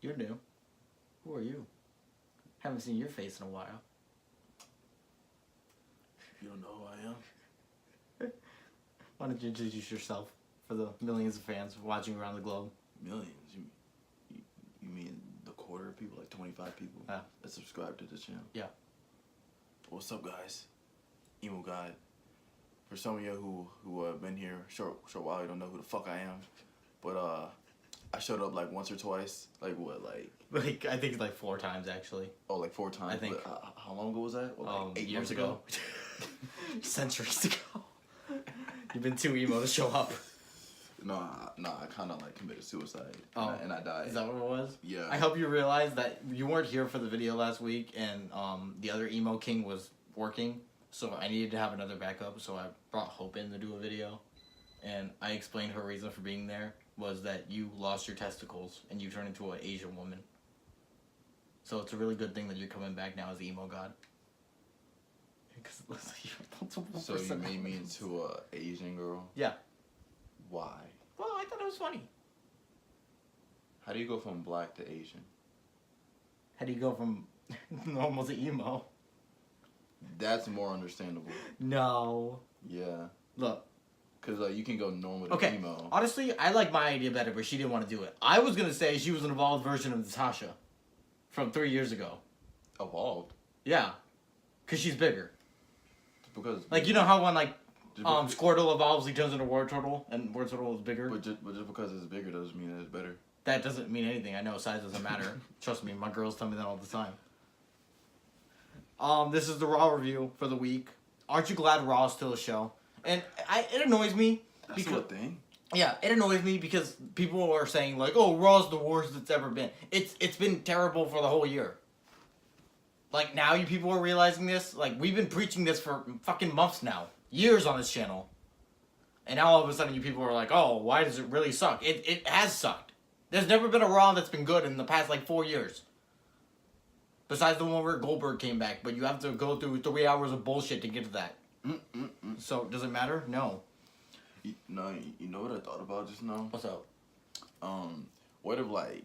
You're new. Who are you? Haven't seen your face in a while. You don't know who I am? Why don't you introduce yourself for the millions of fans watching around the globe? Millions? You mean the quarter of people, like 25 people Yeah. that subscribe to this channel? Yeah. What's up, guys? Emo guy. For some of you who have been here short while, you don't know who the fuck I am. But I showed up like once or twice. Like what? Like I think like 4 times actually. Oh, like 4 times. I think. But, how long ago was that? What, like 8 years months ago. Centuries ago. You've been too emo to show up. No, I kind of like committed suicide. Oh, and I died. Is that what it was? Yeah. I hope you realize that you weren't here for the video last week, and the other emo king was working, so I needed to have another backup. So I brought Hope in to do a video, and I explained her reason for being there was that you lost your testicles and you turned into an Asian woman. So it's a really good thing that you're coming back now as the emo god. Because it looks like you have multiple So you made me personalities. into a Asian girl? Yeah. Why? Well, I thought it was funny. How do you go from black to Asian? How do you go from normal to emo? That's more understandable. No. Yeah. Look. Because you can go normal to Okay. emo. Honestly, I like my idea better, but she didn't want to do it. I was going to say she was an evolved version of Natasha from 3 years ago. Evolved? Yeah. Because she's bigger. Because... Like, you know how when, like, Squirtle evolves, he turns into War Turtle, and War Turtle is bigger? But just because it's bigger doesn't mean that it's better. That doesn't mean anything. I know size doesn't matter. Trust me, my girls tell me that all the time. This is the Raw review for the week. Aren't you glad Raw is still a show? And it annoys me. That's because, a thing? Yeah, it annoys me because people are saying, like, oh, Raw's the worst it's ever been. It's been terrible for the whole year. Like, now you people are realizing this. Like, we've been preaching this for fucking months now. Years on this channel. And now all of a sudden you people are like, oh, why does it really suck? It has sucked. There's never been a Raw that's been good in the past, like, 4 years. Besides the one where Goldberg came back. But you have to go through 3 hours of bullshit to get to that. So, does it matter? No. You know what I thought about just now? What's up? What if, like,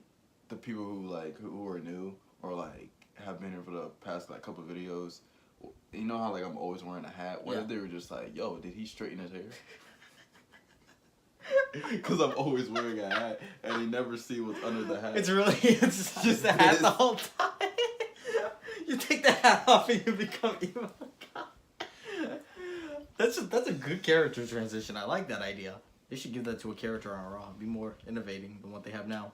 the people who are new or, like, have been here for the past, like, couple of videos, you know how, like, I'm always wearing a hat? What if they were just like, yo, did he straighten his hair? Because I'm always wearing a hat, and you never see what's under the hat. It's just a hat the whole time. You take the hat off and you become emo. That's a good character transition. I like that idea. They should give that to a character on Raw. Be more innovating than what they have now.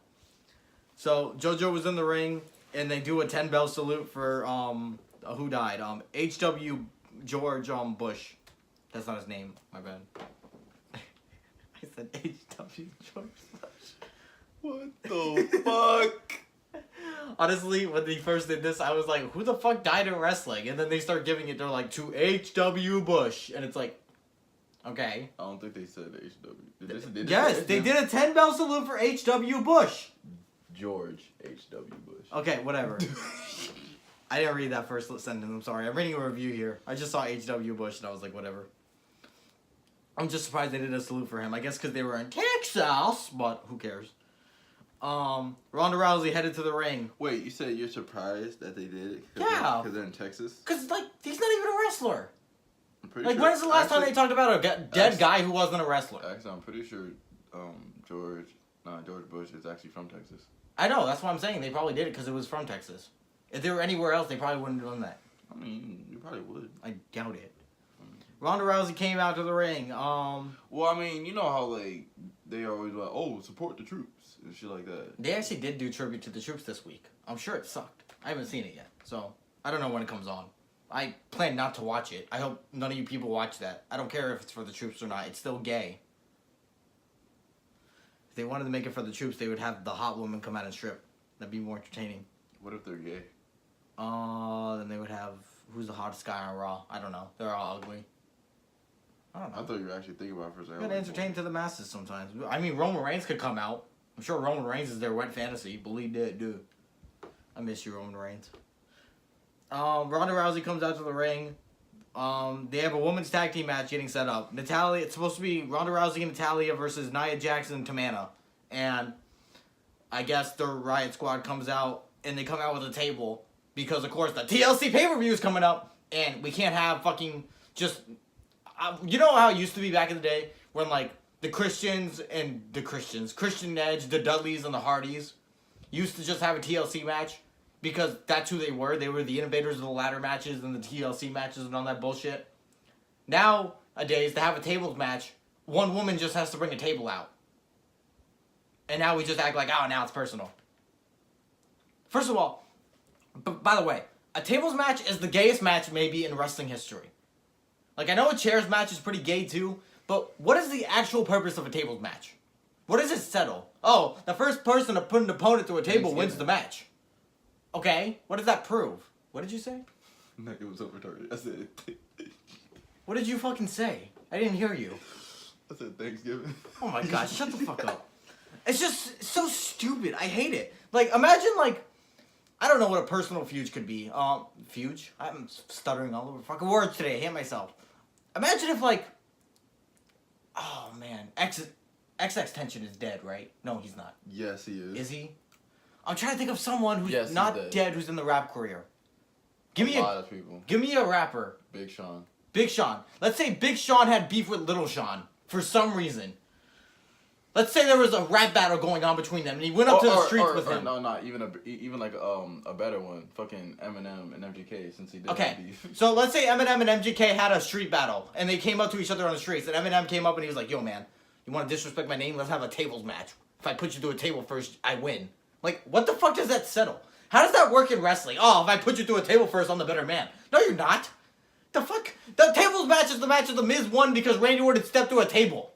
So JoJo was in the ring, and they do a 10-bell salute for who died? H.W. George Bush. That's not his name. My bad. I said H.W. George Bush. What the fuck? Honestly, when they first did this, I was like, who the fuck died in wrestling? And then they start giving it, they're like, to H.W. Bush. And it's like, okay. I don't think they said H.W. Yes, they did a 10-bell salute for H.W. Bush. George H.W. Bush. Okay, whatever. I didn't read that first sentence, I'm sorry. I'm reading a review here. I just saw H.W. Bush and I was like, whatever. I'm just surprised they did a salute for him. I guess because they were in Texas, but who cares? Ronda Rousey headed to the ring. Wait, you said you're surprised that they did it? Yeah. Because they're in Texas? Because, like, he's not even a wrestler. I'm pretty Like, sure, when's the last time they talked about a dead guy who wasn't a wrestler? Actually, I'm pretty sure George Bush is actually from Texas. I know, that's what I'm saying. They probably did it because it was from Texas. If they were anywhere else, they probably wouldn't have done that. I mean, you probably would. I doubt it. Ronda Rousey came out to the ring. Well, I mean, you know how, like, they always like, oh, support the troops and shit like that. They actually did do tribute to the troops this week. I'm sure it sucked. I haven't seen it yet, so I don't know when it comes on. I plan not to watch it. I hope none of you people watch that. I don't care if it's for the troops or not. It's still gay. If they wanted to make it for the troops, they would have the hot woman come out and strip. That'd be more entertaining. What if they're gay? Then they would have... Who's the hottest guy on Raw? I don't know. They're all ugly. I don't know. I thought you were actually thinking about it for a second. You gotta entertain to the masses sometimes. I mean, Roman Reigns could come out. I'm sure Roman Reigns is their wet fantasy. Believe that, dude. I miss you, Roman Reigns. Ronda Rousey comes out to the ring. They have a women's tag team match getting set up. Natalia, it's supposed to be Ronda Rousey and Natalia versus Nia Jax and Tamina. And I guess the Riot Squad comes out and they come out with a table because, of course, the TLC pay-per-view is coming up and we can't have fucking just... you know how it used to be back in the day when, like, Christian Edge, the Dudleys, and the Hardys used to just have a TLC match because that's who they were. They were the innovators of the ladder matches and the TLC matches and all that bullshit. Nowadays, to have a tables match, one woman just has to bring a table out. And now we just act like, oh, now it's personal. First of all, by the way, a tables match is the gayest match maybe in wrestling history. Like, I know a chairs match is pretty gay too, but what is the actual purpose of a tables match? What does it settle? Oh, the first person to put an opponent through a table wins the match. Okay, what does that prove? What did you say? No, it was so retarded. I said... What did you fucking say? I didn't hear you. I said Thanksgiving. Oh my god, shut the fuck up. It's just so stupid. I hate it. Like, imagine, like, I don't know what a personal feud could be. Feud? I'm stuttering all over fucking words today. I hate myself. Imagine if, like, oh man, XX Tension is dead, right? No, he's not. Yes, he is. Is he? I'm trying to think of someone who's he's not dead who's in the rap career. Give me a lot of people. Give me a rapper. Big Sean. Big Sean. Let's say Big Sean had beef with Little Sean for some reason. Let's say there was a rap battle going on between them, and he went up to the streets with him. No, not even like a better one. Fucking Eminem and MGK, since he did beef. So let's say Eminem and MGK had a street battle, and they came up to each other on the streets, and Eminem came up and he was like, "Yo, man, you want to disrespect my name? Let's have a tables match. If I put you through a table first, I win." Like, what the fuck does that settle? How does that work in wrestling? Oh, if I put you through a table first, I'm the better man. No, you're not. The fuck? The tables match is the match that The Miz won because Randy Orton stepped through a table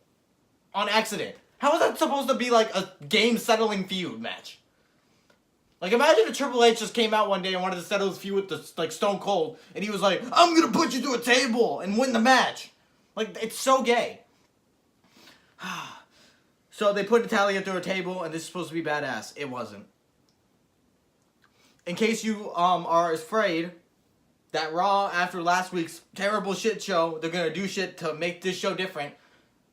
on accident. How is that supposed to be like a game-settling feud match? Like, imagine if Triple H just came out one day and wanted to settle his feud with the, like, Stone Cold, and he was like, "I'm gonna put you through a table and win the match." Like, it's so gay. So they put Natalya through a table, and this is supposed to be badass. It wasn't. In case you are afraid that Raw, after last week's terrible shit show, they're gonna do shit to make this show different,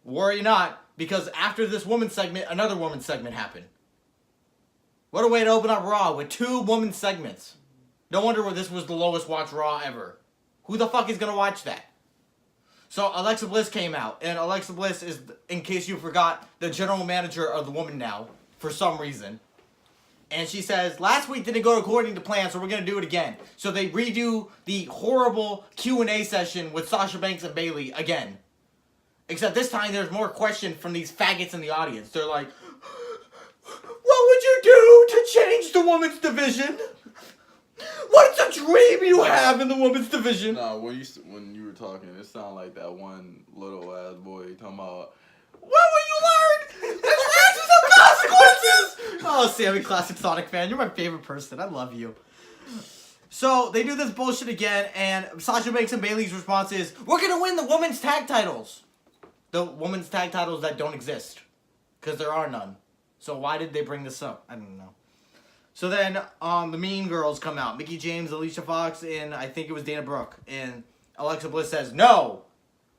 worry not, because after this woman's segment, another woman's segment happened. What a way to open up Raw with 2 women's segments. No wonder this was the lowest watched Raw ever. Who the fuck is gonna watch that? So Alexa Bliss came out, and Alexa Bliss is, in case you forgot, the general manager of the woman now, for some reason. And she says, last week didn't go according to plan, so we're going to do it again. So they redo the horrible Q&A session with Sasha Banks and Bayley again. Except this time there's more questions from these faggots in the audience. They're like, what would you do to change the women's division? What's a dream you have in the women's division? Nah, when you were talking, it sounded like that one little ass boy talking about, what will you learn? There's actions of consequences! Oh, Sammy, classic Sonic fan. You're my favorite person. I love you. So, they do this bullshit again, and Sasha Banks and Bayley's response is, we're gonna win the women's tag titles. The women's tag titles that don't exist. Because there are none. So why did they bring this up? I don't know. So then, the Mean Girls come out. Mickie James, Alicia Fox, and I think it was Dana Brooke. And Alexa Bliss says, no!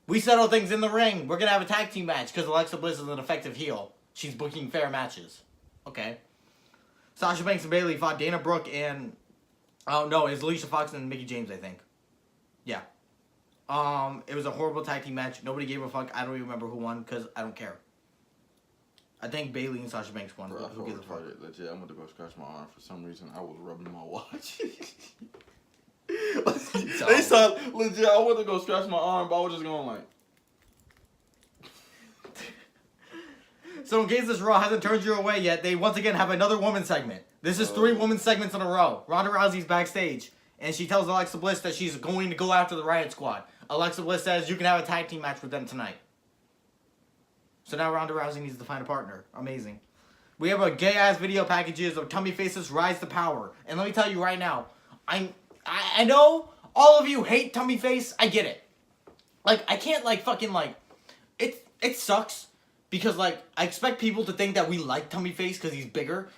We settle things in the ring. We're going to have a tag team match because Alexa Bliss is an effective heel. She's booking fair matches. Okay. Sasha Banks and Bayley fought Dana Brooke and... oh, no, it's Alicia Fox and Mickie James, I think. Yeah. It was a horrible tag team match. Nobody gave a fuck. I don't even remember who won because I don't care. I think Bayley and Sasha Banks won. Bro, who gives a fuck? Legit, I went to go scratch my arm. For some reason, I was rubbing my watch. They saw, legit, I went to go scratch my arm, but I was just going like... So in case this Raw hasn't turned you away yet, they once again have another woman segment. This is 3 woman segments in a row. Ronda Rousey's backstage, and she tells Alexa Bliss that she's going to go after the Riot Squad. Alexa Bliss says, you can have a tag team match with them tonight. So now Ronda Rousey needs to find a partner. Amazing. We have a gay-ass video packages of Tummy Face's Rise to Power. And let me tell you right now, I know all of you hate Tummy Face. I get it. Like, I can't, like, fucking, like... It sucks. Because, like, I expect people to think that we like Tummy Face because he's bigger.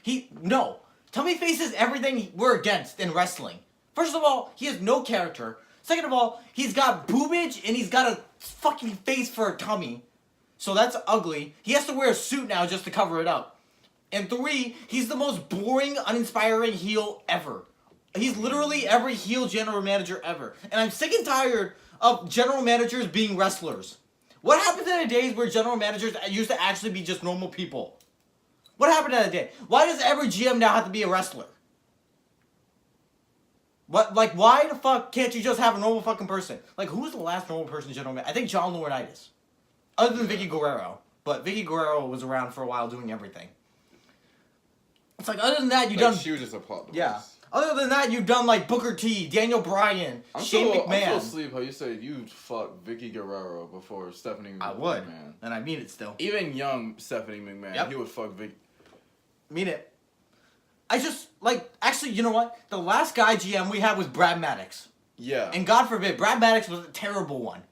No. Tummy Face is everything we're against in wrestling. First of all, he has no character. Second of all, he's got boobage and he's got a fucking face for a tummy. So that's ugly. He has to wear a suit now just to cover it up. And 3, he's the most boring, uninspiring heel ever. He's literally every heel general manager ever. And I'm sick and tired of general managers being wrestlers. What happened to the days where general managers used to actually be just normal people? What happened to that day? Why does every GM now have to be a wrestler? What, like, why the fuck can't you just have a normal fucking person? Like, who was the last normal person general manager? I think John Laurinaitis. Other than Vicky Guerrero. But Vicky Guerrero was around for a while doing everything. It's like, other than that, you've done... She was just a plot device. Yeah. Other than that, you've done, like, Booker T, Daniel Bryan, Shane McMahon. I'm still asleep how you said you'd fuck Vicky Guerrero before Stephanie McMahon. I would. And I mean it still. Even young Stephanie McMahon, Yep. he would fuck Vicky. Mean it. I just, like, actually, you know what? The last guy GM we had was Brad Maddox. Yeah. And God forbid, Brad Maddox was a terrible one.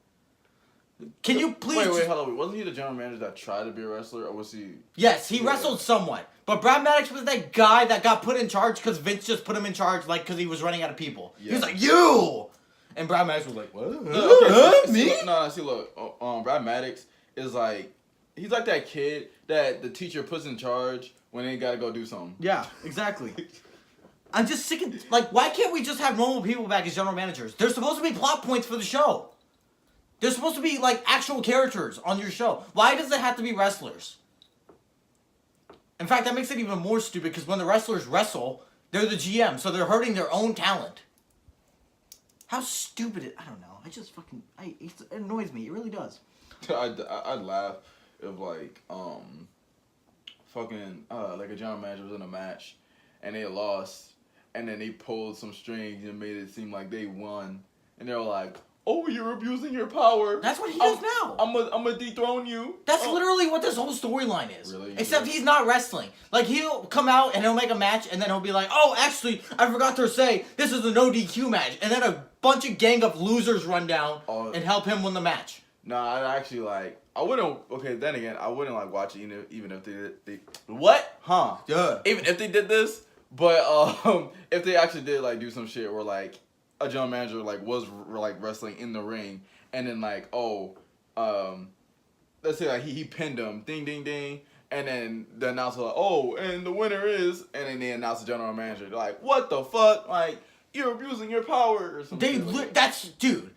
Can you please... Wait, hold on. Wasn't he the general manager that tried to be a wrestler, or was he... Yes, he wrestled somewhat. But Brad Maddox was that guy that got put in charge because Vince just put him in charge, like, because he was running out of people. Yeah. He was like, you! And Brad Maddox was like, what? Me? See, look, Brad Maddox is like... He's like that kid that the teacher puts in charge when they gotta go do something. Yeah, exactly. I'm just sick of... Like, why can't we just have normal people back as general managers? There's supposed to be plot points for the show. There's supposed to be, like, actual characters on your show. Why does it have to be wrestlers? In fact, that makes it even more stupid because when the wrestlers wrestle, they're the GM, so they're hurting their own talent. How stupid it... I don't know. I just fucking... It annoys me. It really does. I'd laugh if, like, fucking, like a general manager was in a match and they lost and then they pulled some strings and made it seem like they won. And they're like... Oh, you're abusing your power. That's what he does now. I'm gonna dethrone you. That's literally what this whole storyline is. Really? Except he's not wrestling. Like, he'll come out and he'll make a match, and then he'll be like, oh, actually, I forgot to say, this is a no DQ match. And then a bunch of gang of losers run down and help him win the match. Nah, I actually, like, I wouldn't, okay, then again, I wouldn't, like, watch it even if they what? Huh? Yeah. Even if they did this, but, if they actually did, like, do some shit where, like, a general manager like was like wrestling in the ring and then like let's say like he pinned him, ding ding ding, and then the announcer like, oh, and the winner is, and then they announce the general manager. They're like, what the fuck, like you're abusing your power or something. That's dude,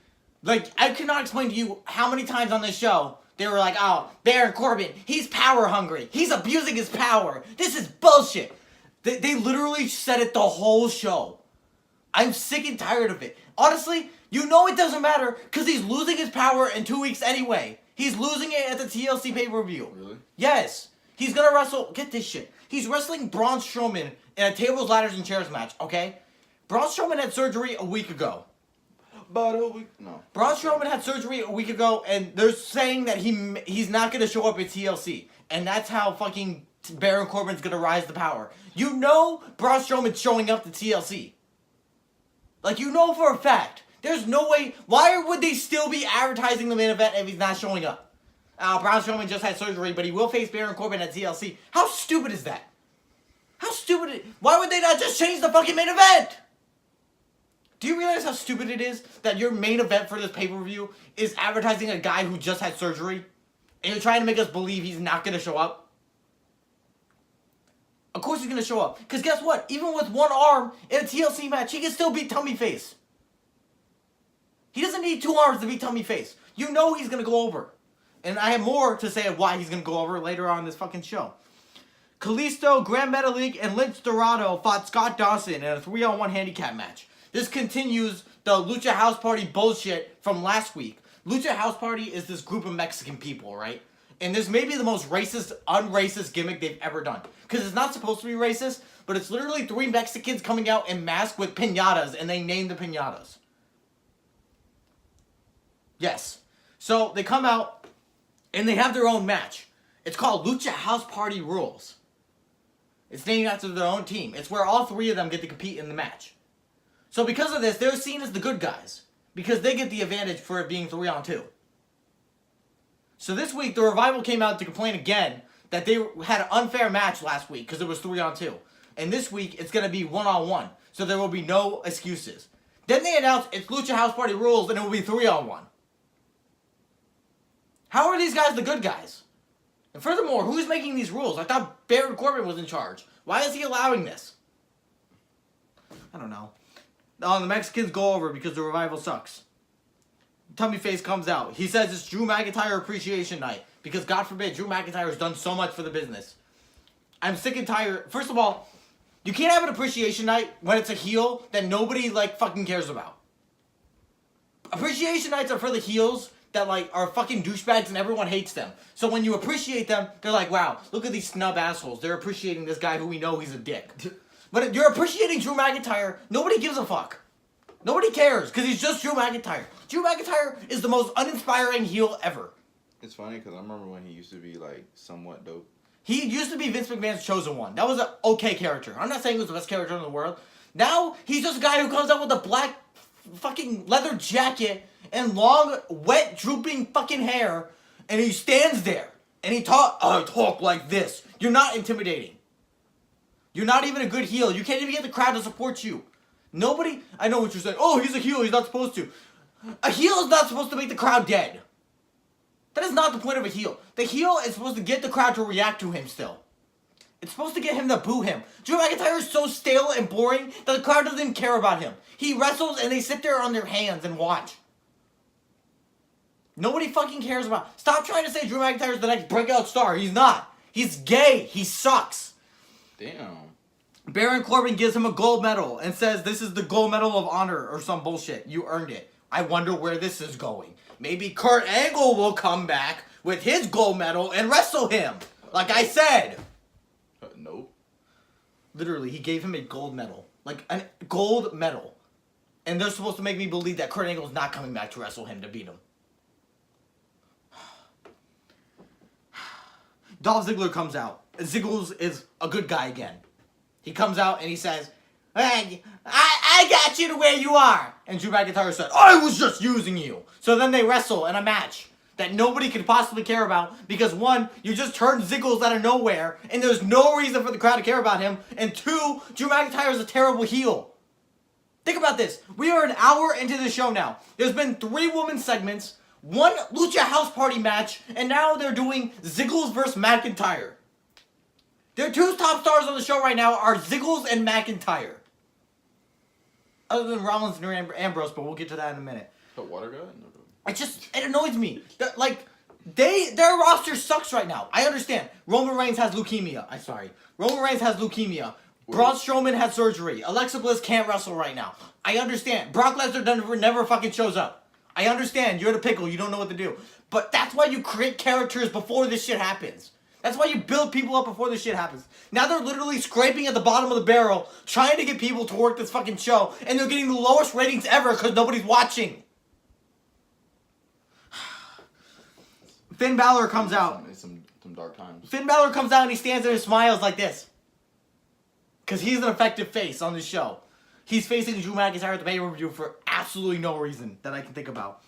like I cannot explain to you how many times on this show they were like, oh, Baron Corbin, he's power hungry, he's abusing his power, this is bullshit. They literally said it the whole show. I'm sick and tired of it. Honestly, you know it doesn't matter because he's losing his power in 2 weeks anyway. He's losing it at the TLC pay-per-view. Really? Yes. He's going to wrestle... Get this shit. He's wrestling Braun Strowman in a tables, ladders, and chairs match, okay? Braun Strowman had surgery a week ago. About a week? No. Braun Strowman had surgery a week ago, and they're saying that he's not going to show up at TLC. And that's how fucking Baron Corbin's going to rise to power. You know Braun Strowman's showing up to TLC. Like, you know for a fact. There's no way... Why would they still be advertising the main event if he's not showing up? Braun Strowman just had surgery, but he will face Baron Corbin at TLC. How stupid is that? How stupid... Why would they not just change the fucking main event? Do you realize how stupid it is that your main event for this pay-per-view is advertising a guy who just had surgery? And you're trying to make us believe he's not going to show up? Of course he's going to show up. Because guess what? Even with one arm in a TLC match, he can still beat Tummy Face. He doesn't need 2 arms to beat Tummy Face. You know he's going to go over. And I have more to say of why he's going to go over later on in this fucking show. Kalisto, Grand Metalik, and Lince Dorado fought Scott Dawson in a 3-on-1 handicap match. This continues the Lucha House Party bullshit from last week. Lucha House Party is this group of Mexican people, right? And this may be the most racist, unracist gimmick they've ever done. Because it's not supposed to be racist, but it's literally 3 Mexicans coming out in masks with piñatas, and they name the piñatas. Yes. So they come out, and they have their own match. It's called Lucha House Party Rules. It's named after their own team. It's where all 3 of them get to compete in the match. So because of this, they're seen as the good guys. Because they get the advantage for it being 3-on-2. So this week, the Revival came out to complain again that they had an unfair match last week because it was 3-on-2. And this week, it's going to be 1-on-1. So there will be no excuses. Then they announced it's Lucha House Party Rules and it will be 3-on-1. How are these guys the good guys? And furthermore, who's making these rules? I thought Baron Corbin was in charge. Why is he allowing this? I don't know. The Mexicans go over because the Revival sucks. Tummy Face comes out. He says it's Drew McIntyre Appreciation Night because, God forbid, Drew McIntyre has done so much for the business. I'm sick and tired. First of all, you can't have an appreciation night when it's a heel that nobody, like, fucking cares about. Appreciation nights are for the heels that, like, are fucking douchebags and everyone hates them. So when you appreciate them, they're like, wow, look at these snub assholes. They're appreciating this guy who we know he's a dick. But if you're appreciating Drew McIntyre, nobody gives a fuck. Nobody cares because he's just Drew McIntyre. Drew McIntyre is the most uninspiring heel ever. It's funny because I remember when he used to be, like, somewhat dope. He used to be Vince McMahon's chosen one. That was an okay character. I'm not saying he was the best character in the world. Now, he's just a guy who comes out with a black fucking leather jacket and long, wet, drooping fucking hair, and he stands there, and I talk like this. You're not intimidating. You're not even a good heel. You can't even get the crowd to support you. Nobody, I know what you're saying. Oh, he's a heel. He's not supposed to. A heel is not supposed to make the crowd dead. That is not the point of a heel. The heel is supposed to get the crowd to react to him still. It's supposed to get him to boo him. Drew McIntyre is so stale and boring that the crowd doesn't even care about him. He wrestles and they sit there on their hands and watch. Nobody fucking cares about. Stop trying to say Drew McIntyre is the next breakout star. He's not. He's gay. He sucks. Damn. Baron Corbin gives him a gold medal and says this is the gold medal of honor or some bullshit. You earned it. I wonder where this is going. Maybe Kurt Angle will come back with his gold medal and wrestle him. Like I said. Nope. Literally, he gave him a gold medal. Like, a gold medal. And they're supposed to make me believe that Kurt Angle's not coming back to wrestle him to beat him. Dolph Ziggler comes out. Ziggles is a good guy again. He comes out and he says, hey, I got you to where you are. And Drew McIntyre said, I was just using you. So then they wrestle in a match that nobody could possibly care about because, one, you just turned Ziggles out of nowhere and there's no reason for the crowd to care about him. And two, Drew McIntyre is a terrible heel. Think about this. We are an hour into the show now. There's been 3 women's segments, 1 Lucha House Party match, and now they're doing Ziggles versus McIntyre. Their 2 top stars on the show right now are Ziggles and McIntyre. Other than Rollins and Ambrose, but we'll get to that in a minute. The water guy? No. It annoys me. Their roster sucks right now. I understand. Roman Reigns has leukemia. Roman Reigns has leukemia. Braun Strowman had surgery. Alexa Bliss can't wrestle right now. I understand. Brock Lesnar never fucking shows up. I understand. You're in a pickle. You don't know what to do. But that's why you create characters before this shit happens. That's why you build people up before this shit happens. Now they're literally scraping at the bottom of the barrel, trying to get people to work this fucking show, and they're getting the lowest ratings ever because nobody's watching. Finn Balor comes out. It's some dark times. Finn Balor comes out and he stands there and smiles like this. Because he's an effective face on this show. He's facing Drew McIntyre at the pay-per-view for absolutely no reason that I can think about.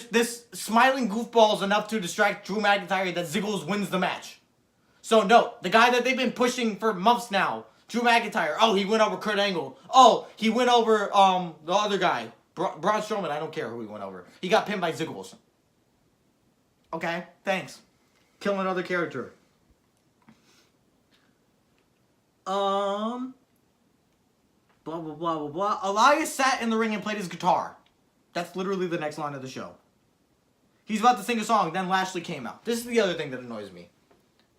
This smiling goofball is enough to distract Drew McIntyre that Ziggles wins the match. So no, the guy that they've been pushing for months now, Drew McIntyre. Oh, he went over Kurt Angle. Oh, he went over the other guy, Braun Strowman. I don't care who he went over. He got pinned by Ziggles. Okay, thanks. Kill another character. Blah blah blah blah blah. Elias sat in the ring and played his guitar. That's literally the next line of the show. He's about to sing a song, then Lashley came out. This is the other thing that annoys me.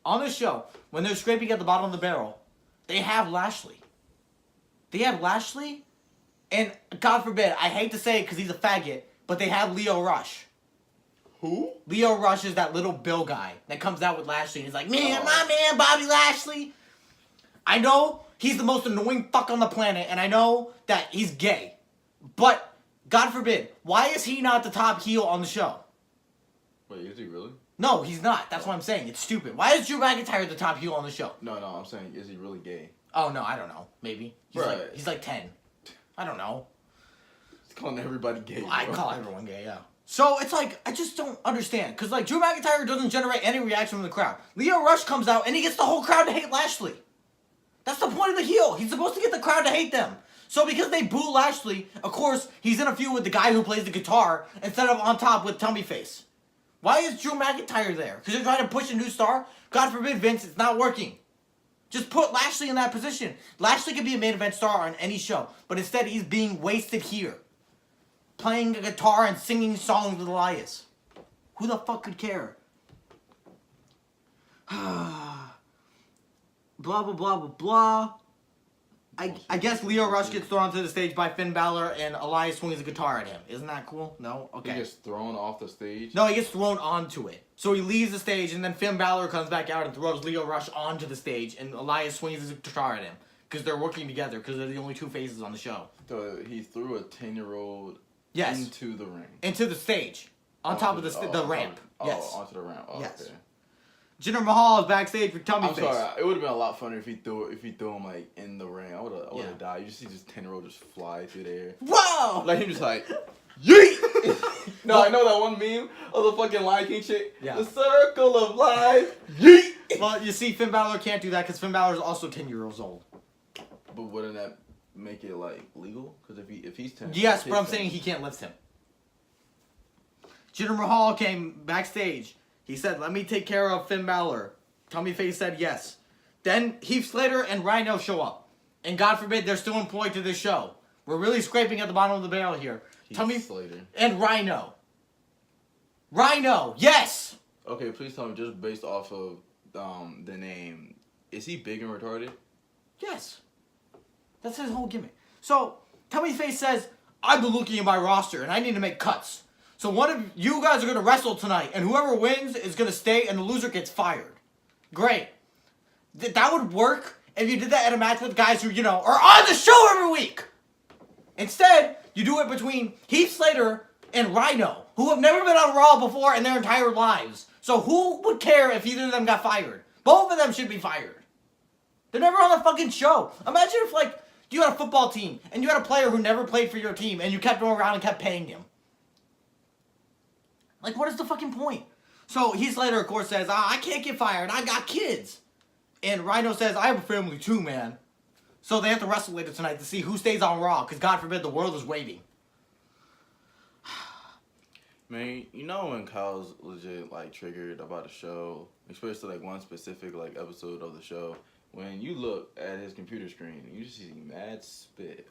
On this show, when they're scraping at the bottom of the barrel, they have Lashley. They have Lashley, and God forbid, I hate to say it because he's a faggot, but they have Leo Rush. Who? Leo Rush is that little Bill guy that comes out with Lashley and he's like, man, my man, Bobby Lashley. I know he's the most annoying fuck on the planet, and I know that he's gay. But, God forbid, why is he not the top heel on the show? Wait, is he really? No, he's not. That's what I'm saying. It's stupid. Why is Drew McIntyre the top heel on the show? No, I'm saying, is he really gay? Oh, no, I don't know. Maybe. Right. He's like 10. I don't know. He's calling everybody gay, bro. I call everyone gay, yeah. So, it's like, I just don't understand. Because, like, Drew McIntyre doesn't generate any reaction from the crowd. Leo Rush comes out, and he gets the whole crowd to hate Lashley. That's the point of the heel. He's supposed to get the crowd to hate them. So because they boo Lashley, of course, he's in a feud with the guy who plays the guitar instead of on top with Tummy Face. Why is Drew McIntyre there? Because you're trying to push a new star? God forbid, Vince, it's not working. Just put Lashley in that position. Lashley could be a main event star on any show, but instead he's being wasted here. Playing a guitar and singing songs with Elias. Who the fuck could care? Blah, blah, blah, blah, blah. I guess Leo Rush gets thrown onto the stage by Finn Balor and Elias swings a guitar at him. Isn't that cool? No? Okay. He gets thrown off the stage? No, he gets thrown onto it. So he leaves the stage and then Finn Balor comes back out and throws Leo Rush onto the stage and Elias swings his guitar at him. Because they're working together because they're the only two faces on the show. So he threw a 10-year-old yes. into the ring. Into the stage. On top of the ramp. Yes. Onto the ramp. Oh, yes. Okay. Jinder Mahal is backstage for Tummy I'm Face. sorry. It would have been a lot funner if he threw him like in the ring. I would have Yeah. died. You just see this 10-year-old just fly through the air. Whoa! Like him just like, yeet! No, I know that one meme of the fucking Lion King shit. Yeah. The circle of life. Yeet! Well, you see, Finn Balor can't do that because Finn Balor is also 10 years old. But wouldn't that make it like legal? Because if he's 10. Yes, but I'm saying he can't lift him. Jinder Mahal came backstage. He said, "Let me take care of Finn Balor." Tummy Face said yes. Then Heath Slater and Rhino show up. And God forbid they're still employed to this show. We're really scraping at the bottom of the barrel here. Tummy Slater. and Rhino. Rhino, yes! Okay, please tell me, just based off of the name, is he big and retarded? Yes. That's his whole gimmick. So, Tummy Face says, "I've been looking at my roster and I need to make cuts. So one of you guys are going to wrestle tonight and whoever wins is going to stay and the loser gets fired." Great. That would work if you did that at a match with guys who, are on the show every week. Instead, you do it between Heath Slater and Rhino, who have never been on Raw before in their entire lives. So who would care if either of them got fired? Both of them should be fired. They're never on the fucking show. Imagine if, you had a football team and you had a player who never played for your team and you kept him around and kept paying him. What is the fucking point? So Heath Slater, of course, says, "I can't get fired. I got kids." And Rhino says, "I have a family too, man." So they have to wrestle later tonight to see who stays on Raw, because God forbid the world is waiting. Man, when Kyle's legit triggered about a show, especially one specific episode of the show, when you look at his computer screen, you just see mad spit.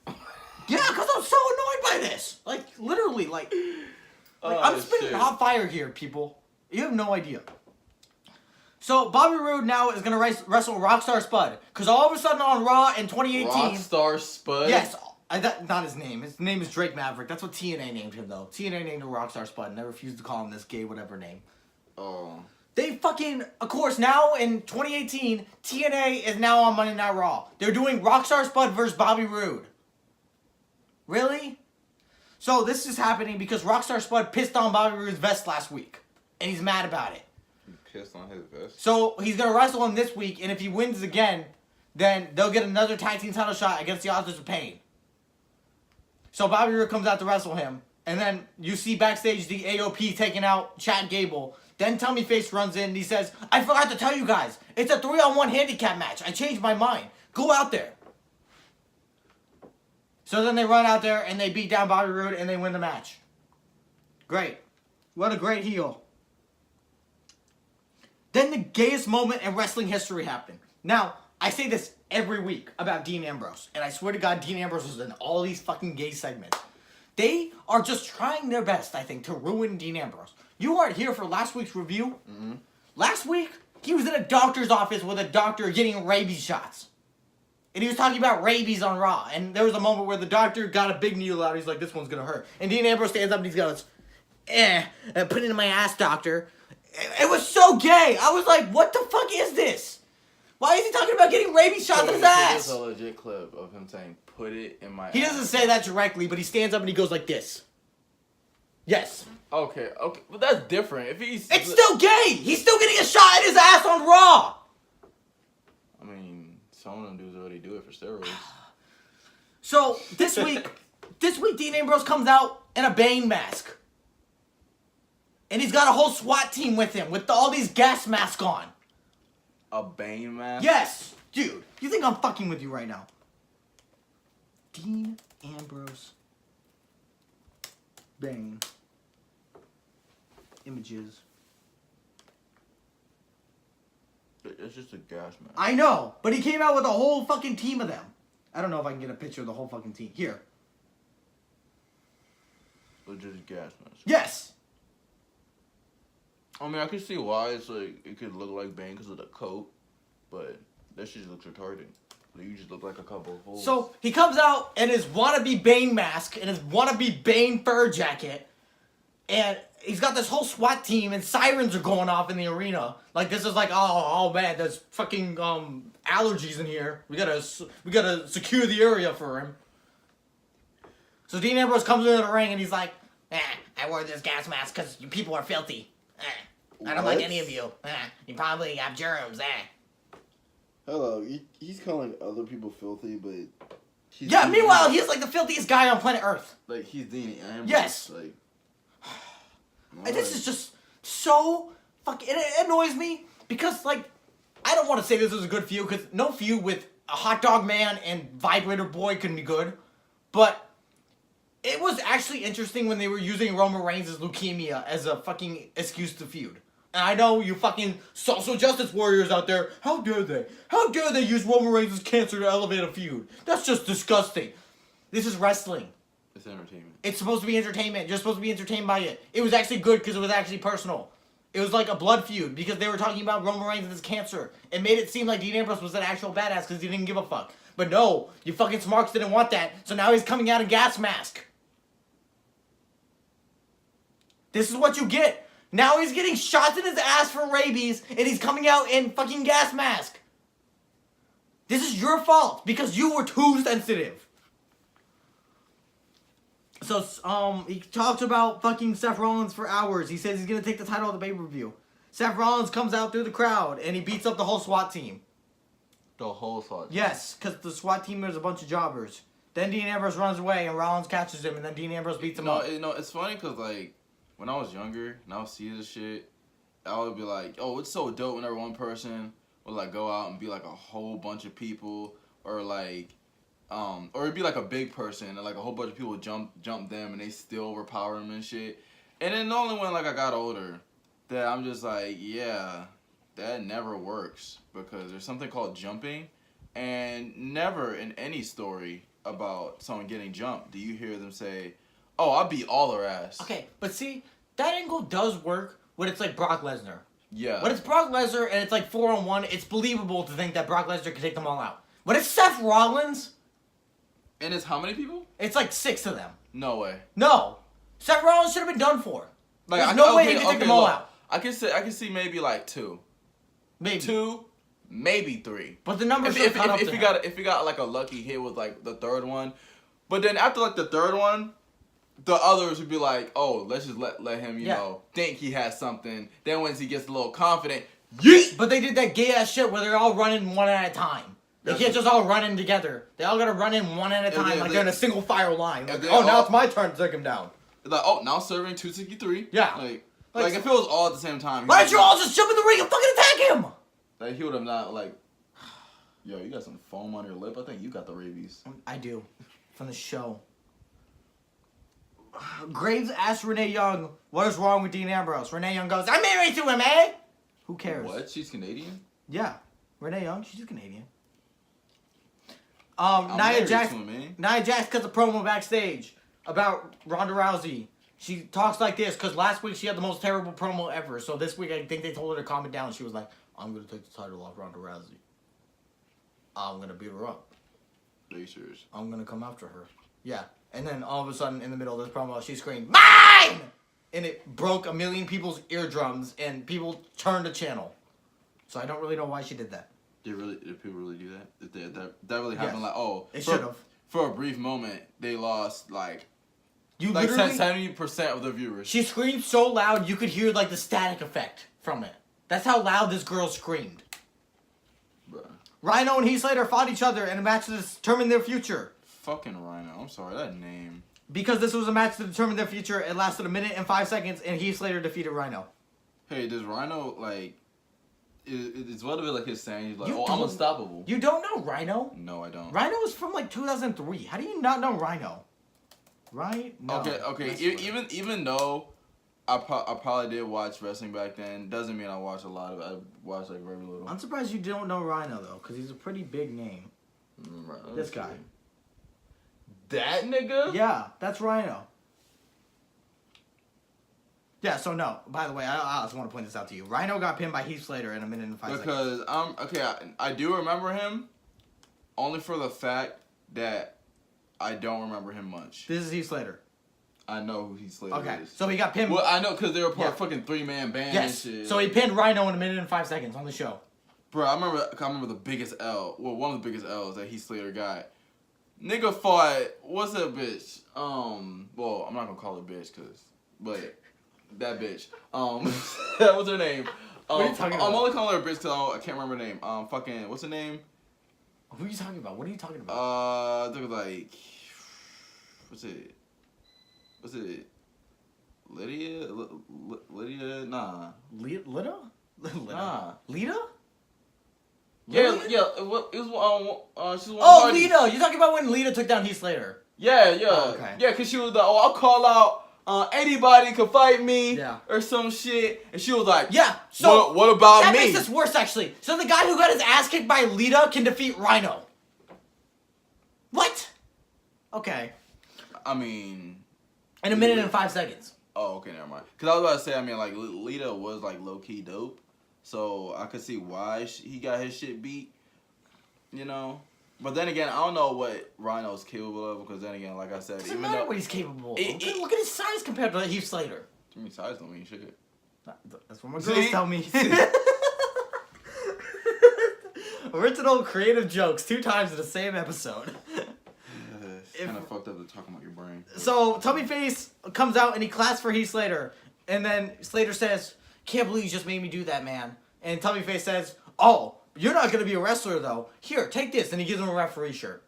Yeah, because I'm so annoyed by this. Literally, I'm spitting hot fire here, people. You have no idea. So Bobby Roode now is going to wrestle Rockstar Spud. Because all of a sudden on Raw in 2018... Rockstar Spud? Yes. Not his name. His name is Drake Maverick. That's what TNA named him, though. TNA named him Rockstar Spud. And I refuse to call him this gay whatever name. Oh. They fucking... Of course, now in 2018, TNA is now on Monday Night Raw. They're doing Rockstar Spud versus Bobby Roode. Really? So this is happening because Rockstar Spud pissed on Bobby Roode's vest last week. And he's mad about it. He pissed on his vest? So he's going to wrestle him this week, and if he wins again, then they'll get another tag team title shot against the Authors of Pain. So Bobby Roode comes out to wrestle him, and then you see backstage the AOP taking out Chad Gable. Then Tummy Face runs in and he says, "I forgot to tell you guys, it's a 3-on-1 handicap match. I changed my mind. Go out there." So then they run out there and they beat down Bobby Roode and they win the match. Great. What a great heel. Then the gayest moment in wrestling history happened. Now, I say this every week about Dean Ambrose. And I swear to God, Dean Ambrose was in all these fucking gay segments. They are just trying their best, I think, to ruin Dean Ambrose. You weren't here for last week's review. Mm-hmm. Last week, he was in a doctor's office with a doctor getting rabies shots. And he was talking about rabies on Raw. And there was a moment where the doctor got a big needle out. He's like, "This one's going to hurt." And Dean Ambrose stands up and he goes, "Put it in my ass, doctor." It was so gay. I was like, what the fuck is this? Why is he talking about getting rabies shots in his ass? There's a legit clip of him saying, "Put it in my ass." He doesn't say that directly, but he stands up and he goes like this. Yes. Okay, but that's different. It's still gay. He's still getting a shot at his ass on Raw. I mean, some of them dudes already do it for steroids. So this week, Dean Ambrose comes out in a Bane mask. And he's got a whole SWAT team with him, with all these gas masks on. A Bane mask? Yes! Dude, you think I'm fucking with you right now? Dean Ambrose. Bane. Images. It's just a gas mask. I know, but he came out with a whole fucking team of them. I don't know if I can get a picture of the whole fucking team. Here. It's just gas mask. Yes. I mean, I can see why it's like it could look like Bane because of the coat, but that shit just looks retarded. Like, you just look like a couple of fools. So he comes out in his wannabe Bane mask and his wannabe Bane fur jacket, and he's got this whole SWAT team, and sirens are going off in the arena. Like this is like, oh man, there's fucking allergies in here. We gotta secure the area for him. So Dean Ambrose comes into the ring and he's like, I wore this gas mask because you people are filthy. I don't like any of you. You probably have germs. Hello, he's calling other people filthy, but meanwhile, he's like the filthiest guy on planet Earth. Like, he's Dean Ambrose. Yes. Like, This is just so fucking... It annoys me because, like, I don't want to say this was a good feud because no feud with a hot dog man and vibrator boy can be good, but it was actually interesting when they were using Roman Reigns' leukemia as a fucking excuse to feud. And I know you fucking social justice warriors out there, how dare they? How dare they use Roman Reigns' cancer to elevate a feud? That's just disgusting. This is wrestling. it's entertainment. It's supposed to be entertainment. You're supposed to be entertained by it. It was actually good because it was actually personal. It was like a blood feud because they were talking about Roman Reigns and his cancer. It made it seem like Dean Ambrose was an actual badass because he didn't give a fuck. But no, you fucking smarks didn't want that, so now he's coming out in gas mask. This is what you get. Now he's getting shots in his ass for rabies, and he's coming out in fucking gas mask. This is your fault, because you were too sensitive. So, he talks about fucking Seth Rollins for hours. He says he's gonna take the title of the pay-per-view. Seth Rollins comes out through the crowd, and he beats up the whole SWAT team. The whole SWAT team? Yes, because the SWAT team is a bunch of jobbers. Then Dean Ambrose runs away, and Rollins catches him, and then Dean Ambrose beats him up. It's funny, because, like, when I was younger and I would see this shit, I would be like, oh, it's so dope whenever one person would like go out and be like a whole bunch of people, or like, or it'd be like a big person and like a whole bunch of people would jump them and they still overpower them and shit. And then only when like I got older that I'm just like, yeah, that never works, because there's something called jumping, and never in any story about someone getting jumped do you hear them say, oh, I beat all their ass. Okay, but see, that angle does work when it's like Brock Lesnar. Yeah. When it's Brock Lesnar and it's like 4-on-1, it's believable to think that Brock Lesnar can take them all out. When it's Seth Rollins... And it's how many people? It's like 6 of them. No way. No. Seth Rollins should have been done for. Like, There's no way he can take them all out. I can see maybe like 2. Maybe. 2, maybe 3. But the numbers if you got like a lucky hit with like the third one. But then after like the third one, the others would be like, oh, let's just let him, you know, think he has something. Then once he gets a little confident, yeet! But they did that gay ass shit where they're all running one at a time. They can't just all run in together. They all gotta run in one at a time, like they're in a single fire line. Like, now it's my turn to take him down. Like, oh, now serving 263. Yeah. Like if it was all at the same time. Why don't you all just jump in the ring and fucking attack him? Like, he would have not, like, yo, you got some foam on your lip. I think you got the rabies. I do. From the show. Graves asked Renee Young, what is wrong with Dean Ambrose? Renee Young goes, I'm married to him, eh? Who cares? What? She's Canadian? Yeah. Renee Young, she's Canadian. I'm Nia Jax cuts a promo backstage about Ronda Rousey. She talks like this because last week she had the most terrible promo ever. So this week I think they told her to calm it down. She was like, I'm going to take the title off Ronda Rousey. I'm going to beat her up. Are you serious? I'm going to come after her. Yeah. And then all of a sudden in the middle of this promo she screamed, MINE! And it broke a million people's eardrums and people turned the channel. So I don't really know why she did that. Did people really do that? Did that really happened? Like, oh, it should have. For a brief moment, they lost like 70% of the viewers. She screamed so loud you could hear like the static effect from it. That's how loud this girl screamed. Bruh. Rhino and Heath Slater fought each other in a match to determine their future. Fucking Rhino. I'm sorry, that name. Because this was a match to determine their future, it lasted 1 minute and 5 seconds, and Heath Slater defeated Rhino. Hey, does Rhino like? Is what of it like his saying? He's like, oh, I'm unstoppable. You don't know Rhino? No, I don't. Rhino was from like 2003. How do you not know Rhino? Right? No. Okay. Even though I probably did watch wrestling back then. Doesn't mean I watch a lot of it. I watch like very little. I'm surprised you don't know Rhino though, because he's a pretty big name. Right, This guy. That nigga? Yeah, that's Rhino. Yeah, so no. By the way, I also want to point this out to you. Rhino got pinned by Heath Slater in a minute and 5 seconds. Because I do remember him, only for the fact that I don't remember him much. This is Heath Slater. I know who Heath Slater Okay, is. so he got pinned. Well, I know because they were part of fucking 3-man band Yes. and shit. So he pinned Rhino in a minute and 5 seconds on the show. Bro, I remember the biggest L. Well, one of the biggest L's that Heath Slater got. Nigga fought, what's that bitch? Well, I'm not gonna call her bitch, but that bitch. What's her name? What are you talking about? I'm only calling her bitch because I can't remember her name. Fucking, what's her name? Who are you talking about? What are you talking about? They were like, what's it? Lydia? Lydia? Nah. Lita? Nah. Lita? Yeah. It was she's one. Oh, Lita! You're talking about when Lita took down Heath Slater. Yeah. Oh, okay. Yeah, because she was like, I'll call out anybody can fight me. Yeah. Or some shit. And she was like, Yeah, so what about that me? makes this worse, actually. So the guy who got his ass kicked by Lita can defeat Rhino. What? Okay. I mean... In a minute and 5 seconds. Oh, okay, never mind. Because I was about to say, I mean, like, Lita was, like, low-key dope. So I could see why he got his shit beat, you know? But then again, I don't know what Rhino's capable of because then again, like I said, Doesn't matter what he's capable of. Look at his size compared to Heath Slater. I mean, size don't mean shit. That's what my girls tell me. Original creative jokes 2 times in the same episode. It's kind of fucked up to talk about your brain. So Tummy Face comes out and he claps for Heath Slater, and then Slater says, "Can't believe you just made me do that, man." And Tummy Face says, "Oh, you're not gonna be a wrestler though. Here, take this," and he gives him a referee shirt.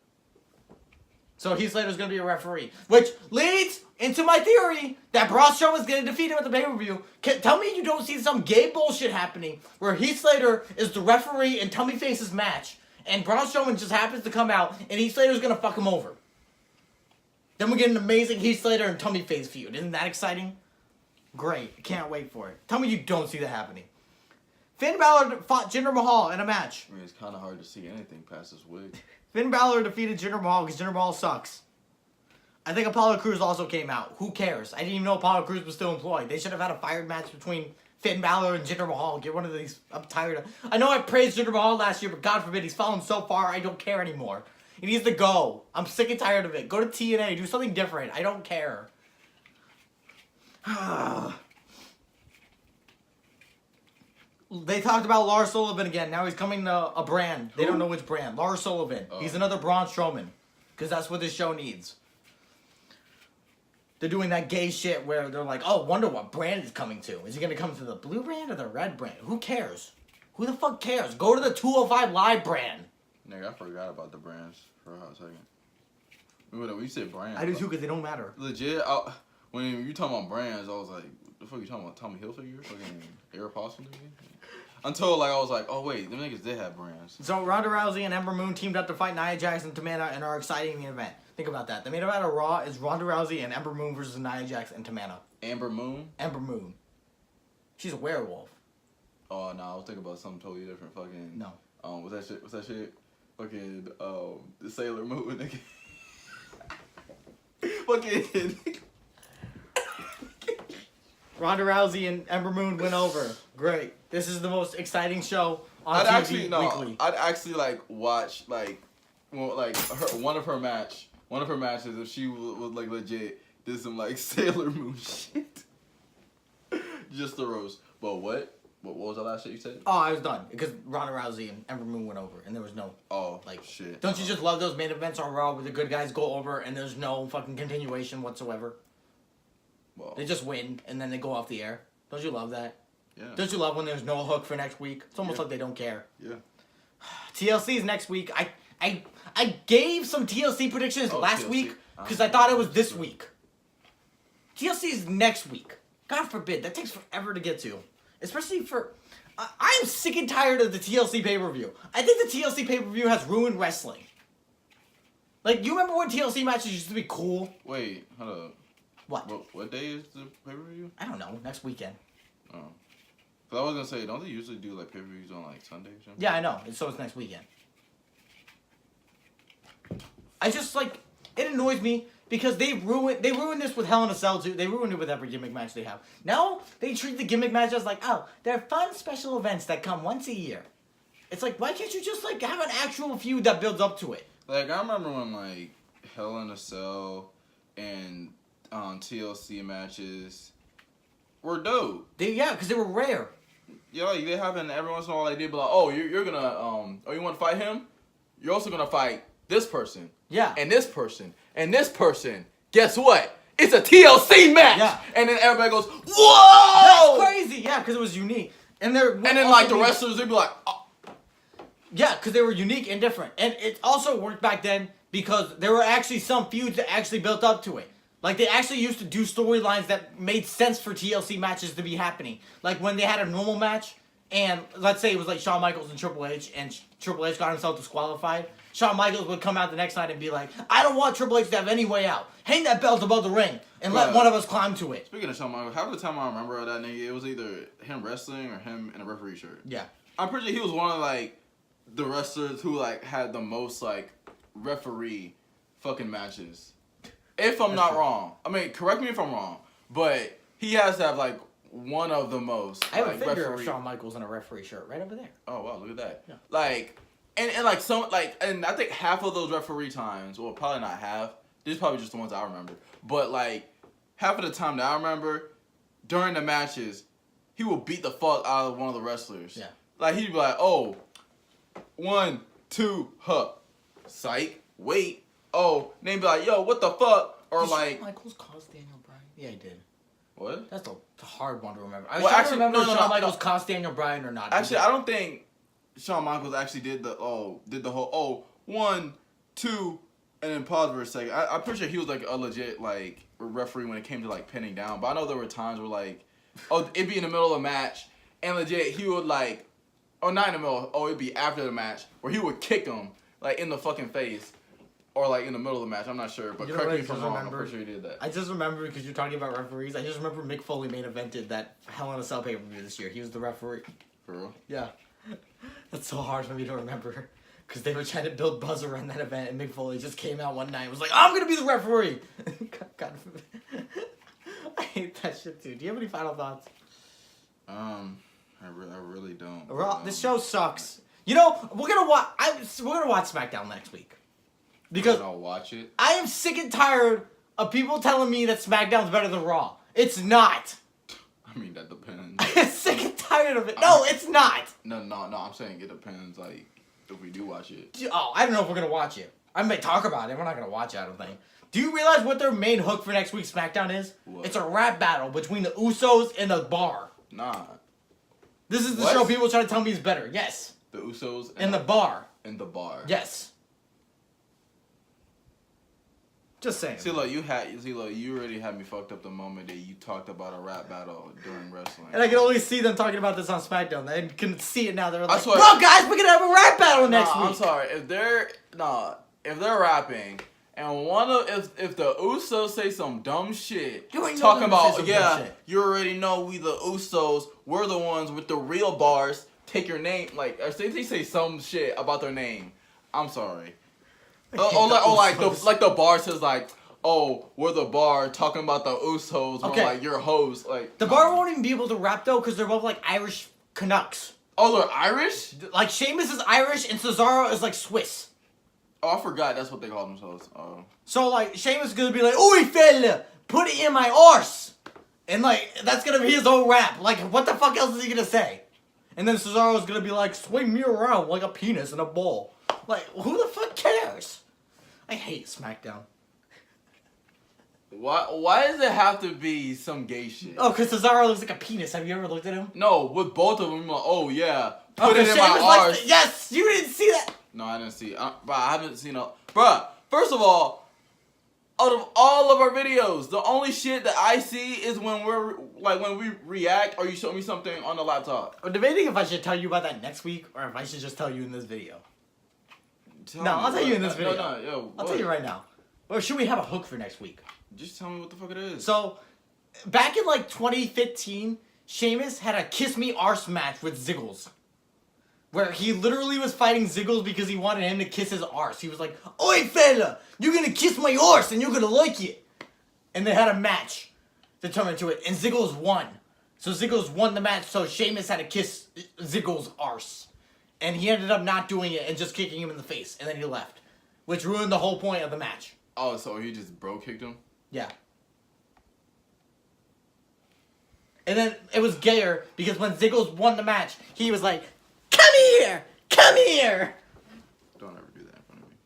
So Heath Slater's gonna be a referee, which leads into my theory that Braun Strowman's gonna defeat him at the pay-per-view. Tell me you don't see some gay bullshit happening where Heath Slater is the referee in Tummy Face's match, and Braun Strowman just happens to come out, and Heath Slater's gonna fuck him over. Then we get an amazing Heath Slater and Tummy Face feud. Isn't that exciting? Great. Can't wait for it. Tell me you don't see that happening. Finn Balor fought Jinder Mahal in a match. I mean, it's kind of hard to see anything past this wig. Finn Balor defeated Jinder Mahal because Jinder Mahal sucks. I think Apollo Crews also came out. Who cares? I didn't even know Apollo Crews was still employed. They should have had a fired match between Finn Balor and Jinder Mahal. Get one of these. I'm tired of. I know I praised Jinder Mahal last year, but God forbid he's fallen so far. I don't care anymore. He needs to go. I'm sick and tired of it. Go to TNA. Do something different. I don't care. They talked about Lars Sullivan again. Now he's coming to a brand. They don't know which brand. Lars Sullivan. Oh. He's another Braun Strowman. Because that's what this show needs. They're doing that gay shit where they're like, oh, wonder what brand is coming to. Is he going to come to the blue brand or the red brand? Who cares? Who the fuck cares? Go to the 205 Live brand. Nigga, I forgot about the brands for a hot second. When you said brands, I do too because they don't matter. Legit, when you talking about brands, I was like, the fuck you talking about? Tommy Hilfiger? Fucking Aeropostale nigga? Until like I was like, oh wait, them niggas did have brands. So Ronda Rousey and Ember Moon teamed up to fight Nia Jax and Tamina in our exciting main event. Think about that. The main event of Raw is Ronda Rousey and Ember Moon versus Nia Jax and Tamina. Amber Moon? Ember Moon. She's a werewolf. Oh no, I was thinking about something totally different. Fucking no. What's that shit? Fucking the Sailor Moon nigga. Fucking Ronda Rousey and Ember Moon went over. Great. This is the most exciting show on TV weekly. I'd actually like watch like one of her matches if she was like legit did some like Sailor Moon shit. Just the roast. But what was the last shit you said? Oh, I was done because Ronda Rousey and Ember Moon went over, and there was no shit. Don't you just love those main events on Raw where the good guys go over and there's no fucking continuation whatsoever? Well, they just win and then they go off the air. Don't you love that? Yeah. Don't you love when there's no hook for next week? It's almost like they don't care. Yeah. TLC's next week. I gave some TLC predictions last week because I thought it was this week. TLC's next week. God forbid. That takes forever to get to. Especially for... I'm sick and tired of the TLC pay-per-view. I think the TLC pay-per-view has ruined wrestling. Like, you remember when TLC matches used to be cool? Wait, hold up. What? What day is the pay-per-view? I don't know. Next weekend. Oh. But I was gonna say, don't they usually do like pay-per-views on like Sunday or something? Yeah, I know. So it's next weekend. I just like it annoys me because they ruined this with Hell in a Cell too. They ruined it with every gimmick match they have. Now they treat the gimmick matches like, oh, they're fun special events that come once a year. It's like, why can't you just like have an actual feud that builds up to it? Like I remember when like Hell in a Cell and TLC matches were dope. Because they were rare. Yeah, like, they happen every once in a while. Like, they'd be like, oh, you're gonna oh, you want to fight him? You're also gonna fight this person. Yeah. And this person. And this person. Guess what? It's a TLC match. Yeah. And then everybody goes, whoa! That's crazy. Yeah, because it was unique. And then like the wrestlers, they'd be like, oh. Yeah, because they were unique and different. And it also worked back then because there were actually some feuds that actually built up to it. Like, they actually used to do storylines that made sense for TLC matches to be happening. Like, when they had a normal match, and let's say it was like Shawn Michaels and Triple H, and Triple H got himself disqualified, Shawn Michaels would come out the next night and be like, I don't want Triple H to have any way out. Hang that belt above the ring, and let one of us climb to it. Speaking of Shawn Michaels, half the time I remember that nigga, it was either him wrestling or him in a referee shirt. Yeah. I'm pretty sure he was one of, like, the wrestlers who, like, had the most, like, referee fucking matches. If I'm not wrong. I mean, correct me if I'm wrong, but he has to have, like, one of the most. I have like, a figure referee. of Shawn Michaels in a referee shirt right over there. Oh, wow, look at that. Yeah. Like, and like, some, like, and I think half of those referee times, well, probably not half, these are probably just the ones I remember, but, like, half of the time that I remember, during the matches, he will beat the fuck out of one of the wrestlers. Yeah. Like, he'd be like, oh, 1, 2, huh. Psych, wait. Oh, and they'd be like, yo, what the fuck? Or did like... Shawn Michaels cost Daniel Bryan? Yeah, he did. What? That's a hard one to remember. I Well, was actually, trying to remember if Shawn Michaels no. cost Daniel Bryan or not. Actually, I don't think Shawn Michaels actually did the whole 1, 2, and then pause for a second. I'm pretty sure he was like a legit like referee when it came to like pinning down. But I know there were times where like, oh, it'd be in the middle of a match and legit he would like, oh, not in the middle, oh, it'd be after the match where he would kick him like in the fucking face. Or like in the middle of the match, I'm not sure, but correct me if I'm wrong. I'm pretty sure he did that. I just remember because you're talking about referees. I just remember Mick Foley main evented that Hell in a Cell pay-per-view this year. He was the referee. For real? Yeah, that's so hard for me to remember because they were trying to build buzz around that event, and Mick Foley just came out one night and was like, "I'm gonna be the referee." God, I hate that shit too. Do you have any final thoughts? I really don't. This show sucks. You know, we're gonna watch SmackDown next week. Because I'll watch it. I am sick and tired of people telling me that SmackDown's better than Raw. It's not. I mean, that depends. I'm sick and tired of it. No, it's not. No. I'm saying it depends. Like, if we do watch it. Oh, I don't know if we're gonna watch it. I may talk about it. We're not gonna watch it. I don't think. Do you realize what their main hook for next week's SmackDown is? What? It's a rap battle between the Usos and the Bar. Nah. This is the show people try to tell me is better. Yes. The Usos and the Bar. And the Bar. Yes. Just saying. You already had me fucked up the moment that you talked about a rap battle during wrestling. And I can only see them talking about this on SmackDown. I can see it now. They're like, swear, bro, guys, we're gonna have a rap battle next week. I'm sorry. If they're rapping and if the Usos say some dumb shit, talking about you already know we the Usos, we're the ones with the real bars. Take your name, like or they say some shit about their name. I'm sorry. Like the bar says like, oh, we're the Bar talking about the Usos. Okay. Like your host. Like the Bar won't even be able to rap though because they're both like Irish Canucks. Oh, they're Irish? Like Sheamus is Irish and Cesaro is like Swiss. Oh, I forgot that's what they call themselves. Oh. So like Sheamus is gonna be like, "Oi fella, put it in my arse," and like that's gonna be his whole rap. Like what the fuck else is he gonna say? And then Cesaro's gonna be like, "Swing me around like a penis in a ball." Like who the fuck cares? I hate SmackDown. Why does it have to be some gay shit? Oh, because Cesaro looks like a penis. Have you ever looked at him? No, with both of them, like, oh yeah, put it in my arse. Yes, you didn't see that. No, I didn't see. But I haven't seen a. Bruh, first of all, out of all of our videos, the only shit that I see is when we react or you show me something on the laptop. I'm debating if I should tell you about that next week or if I should just tell you in this video. I'll tell you in this video. Yo, I'll tell you right now. Or should we have a hook for next week? Just tell me what the fuck it is. So, back in like 2015, Sheamus had a kiss me arse match with Ziggles. Where he literally was fighting Ziggles because he wanted him to kiss his arse. He was like, "Oi fella, you're gonna kiss my arse and you're gonna like it." And they had a match to turn into it. And Ziggles won. So Ziggles won the match, so Sheamus had to kiss Ziggles' arse. And he ended up not doing it and just kicking him in the face. And then he left. Which ruined the whole point of the match. Oh, so he just bro kicked him? Yeah. And then it was gayer because when Ziggles won the match, he was like, "Come here! Come here!" Don't ever do that in front of me.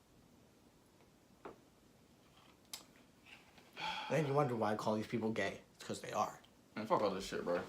Then you wonder why I call these people gay. It's because they are. Man, fuck all this shit, bro.